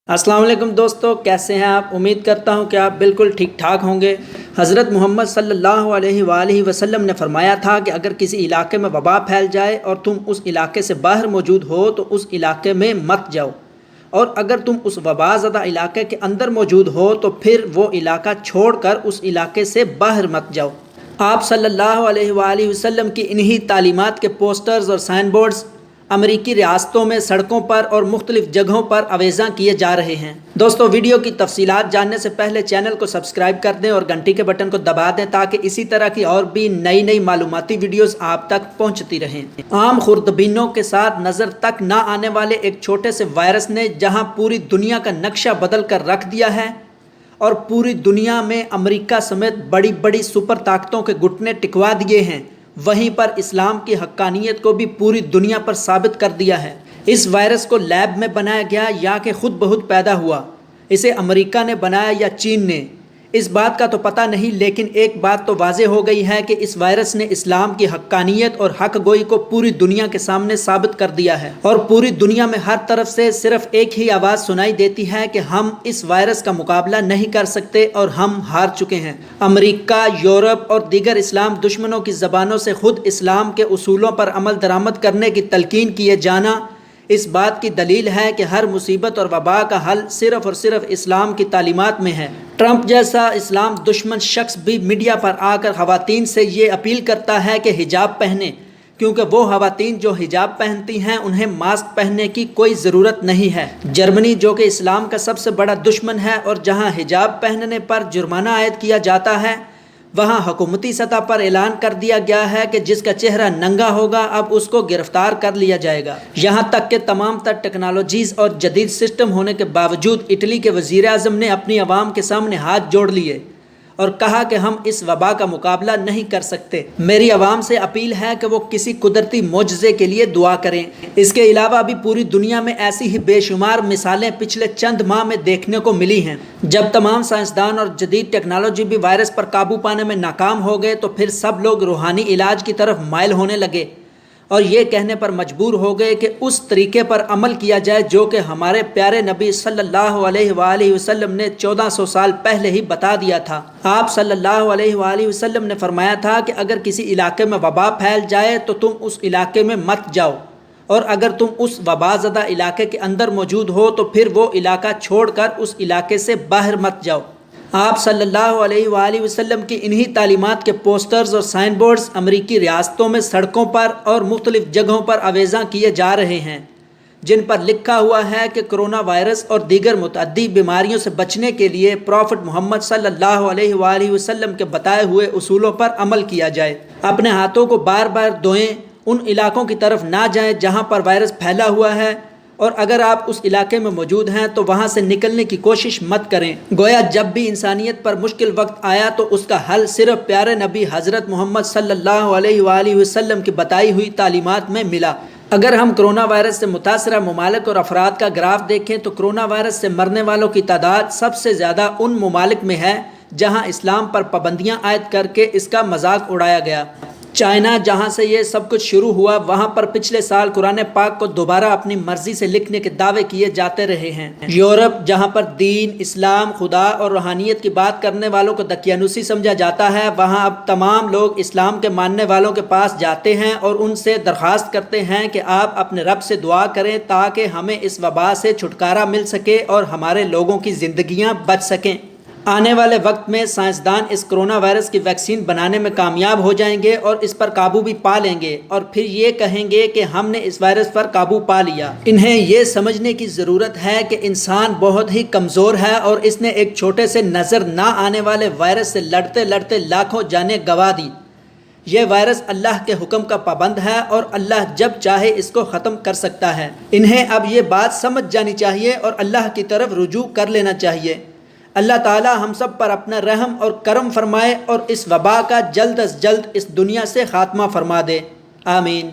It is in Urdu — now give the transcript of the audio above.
السلام علیکم دوستو، کیسے ہیں آپ؟ امید کرتا ہوں کہ آپ بالکل ٹھیک ٹھاک ہوں گے۔ حضرت محمد صلی اللہ علیہ وآلہ وسلم نے فرمایا تھا کہ اگر کسی علاقے میں وبا پھیل جائے اور تم اس علاقے سے باہر موجود ہو تو اس علاقے میں مت جاؤ، اور اگر تم اس وبا زدہ علاقے کے اندر موجود ہو تو پھر وہ علاقہ چھوڑ کر اس علاقے سے باہر مت جاؤ۔ آپ صلی اللہ علیہ وآلہ وسلم کی انہی تعلیمات کے پوسٹرز اور سائن بورڈز امریکی ریاستوں میں سڑکوں پر اور مختلف جگہوں پر آویزاں کیے جا رہے ہیں۔ دوستو، ویڈیو کی تفصیلات جاننے سے پہلے چینل کو سبسکرائب کر دیں اور گھنٹی کے بٹن کو دبا دیں تاکہ اسی طرح کی اور بھی نئی معلوماتی ویڈیوز آپ تک پہنچتی رہیں۔ عام خوردبینوں کے ساتھ نظر تک نہ آنے والے ایک چھوٹے سے وائرس نے جہاں پوری دنیا کا نقشہ بدل کر رکھ دیا ہے اور پوری دنیا میں امریکہ سمیت بڑی بڑی سپر طاقتوں کے گھٹنے ٹکوا دیے ہیں، وہیں پر اسلام کی حقانیت کو بھی پوری دنیا پر ثابت کر دیا ہے۔ اس وائرس کو لیب میں بنایا گیا یا کہ خود بخود پیدا ہوا، اسے امریکہ نے بنایا یا چین نے، اس بات کا تو پتہ نہیں، لیکن ایک بات تو واضح ہو گئی ہے کہ اس وائرس نے اسلام کی حقانیت اور حق گوئی کو پوری دنیا کے سامنے ثابت کر دیا ہے، اور پوری دنیا میں ہر طرف سے صرف ایک ہی آواز سنائی دیتی ہے کہ ہم اس وائرس کا مقابلہ نہیں کر سکتے اور ہم ہار چکے ہیں۔ امریکہ، یورپ اور دیگر اسلام دشمنوں کی زبانوں سے خود اسلام کے اصولوں پر عمل درآمد کرنے کی تلقین کیے جانا اس بات کی دلیل ہے کہ ہر مصیبت اور وبا کا حل صرف اور صرف اسلام کی تعلیمات میں ہے۔ ٹرمپ جیسا اسلام دشمن شخص بھی میڈیا پر آ کر خواتین سے یہ اپیل کرتا ہے کہ حجاب پہنیں، کیونکہ وہ خواتین جو حجاب پہنتی ہیں انہیں ماسک پہننے کی کوئی ضرورت نہیں ہے۔ جرمنی، جو کہ اسلام کا سب سے بڑا دشمن ہے اور جہاں حجاب پہننے پر جرمانہ عائد کیا جاتا ہے، وہاں حکومتی سطح پر اعلان کر دیا گیا ہے کہ جس کا چہرہ ننگا ہوگا اب اس کو گرفتار کر لیا جائے گا۔ یہاں تک کہ تمام تر ٹیکنالوجیز اور جدید سسٹم ہونے کے باوجود اٹلی کے وزیر اعظم نے اپنی عوام کے سامنے ہاتھ جوڑ لیے اور کہا کہ ہم اس وبا کا مقابلہ نہیں کر سکتے۔ میری عوام سے اپیل ہے کہ وہ کسی قدرتی معجزے کے لیے دعا کریں۔ اس کے علاوہ بھی پوری دنیا میں ایسی ہی بے شمار مثالیں پچھلے چند ماہ میں دیکھنے کو ملی ہیں۔ جب تمام سائنسدان اور جدید ٹیکنالوجی بھی وائرس پر قابو پانے میں ناکام ہو گئے تو پھر سب لوگ روحانی علاج کی طرف مائل ہونے لگے اور یہ کہنے پر مجبور ہو گئے کہ اس طریقے پر عمل کیا جائے جو کہ ہمارے پیارے نبی صلی اللہ علیہ وآلہ وسلم نے 1400 سال پہلے ہی بتا دیا تھا۔ آپ صلی اللہ علیہ وآلہ وسلم نے فرمایا تھا کہ اگر کسی علاقے میں وبا پھیل جائے تو تم اس علاقے میں مت جاؤ، اور اگر تم اس وبا زدہ علاقے کے اندر موجود ہو تو پھر وہ علاقہ چھوڑ کر اس علاقے سے باہر مت جاؤ۔ آپ صلی اللہ علیہ وآلہ وسلم کی انہی تعلیمات کے پوسٹرز اور سائن بورڈز امریکی ریاستوں میں سڑکوں پر اور مختلف جگہوں پر آویزاں کیے جا رہے ہیں، جن پر لکھا ہوا ہے کہ کرونا وائرس اور دیگر متعدی بیماریوں سے بچنے کے لیے پروفٹ محمد صلی اللہ علیہ وآلہ وسلم کے بتائے ہوئے اصولوں پر عمل کیا جائے۔ اپنے ہاتھوں کو بار بار دھوئیں، ان علاقوں کی طرف نہ جائیں جہاں پر وائرس پھیلا ہوا ہے، اور اگر آپ اس علاقے میں موجود ہیں تو وہاں سے نکلنے کی کوشش مت کریں۔ گویا جب بھی انسانیت پر مشکل وقت آیا تو اس کا حل صرف پیارے نبی حضرت محمد صلی اللہ علیہ وآلہ وسلم کی بتائی ہوئی تعلیمات میں ملا۔ اگر ہم کرونا وائرس سے متاثرہ ممالک اور افراد کا گراف دیکھیں تو کرونا وائرس سے مرنے والوں کی تعداد سب سے زیادہ ان ممالک میں ہے جہاں اسلام پر پابندیاں عائد کر کے اس کا مذاق اڑایا گیا۔ چائنا، جہاں سے یہ سب کچھ شروع ہوا، وہاں پر پچھلے سال قرآن پاک کو دوبارہ اپنی مرضی سے لکھنے کے دعوے کیے جاتے رہے ہیں۔ یورپ، جہاں پر دین، اسلام، خدا اور روحانیت کی بات کرنے والوں کو دقیانوسی سمجھا جاتا ہے، وہاں اب تمام لوگ اسلام کے ماننے والوں کے پاس جاتے ہیں اور ان سے درخواست کرتے ہیں کہ آپ اپنے رب سے دعا کریں تاکہ ہمیں اس وبا سے چھٹکارا مل سکے اور ہمارے لوگوں کی زندگیاں بچ سکیں۔ آنے والے وقت میں سائنسدان اس کرونا وائرس کی ویکسین بنانے میں کامیاب ہو جائیں گے اور اس پر قابو بھی پا لیں گے، اور پھر یہ کہیں گے کہ ہم نے اس وائرس پر قابو پا لیا۔ انہیں یہ سمجھنے کی ضرورت ہے کہ انسان بہت ہی کمزور ہے اور اس نے ایک چھوٹے سے نظر نہ آنے والے وائرس سے لڑتے لڑتے لاکھوں جانیں گنوا دی۔ یہ وائرس اللہ کے حکم کا پابند ہے اور اللہ جب چاہے اس کو ختم کر سکتا ہے۔ انہیں اب یہ بات سمجھ جانی چاہیے اور اللہ کی طرف رجوع کر لینا چاہیے۔ اللہ تعالی ہم سب پر اپنا رحم اور کرم فرمائے اور اس وبا کا جلد از جلد اس دنیا سے خاتمہ فرما دے۔ آمین۔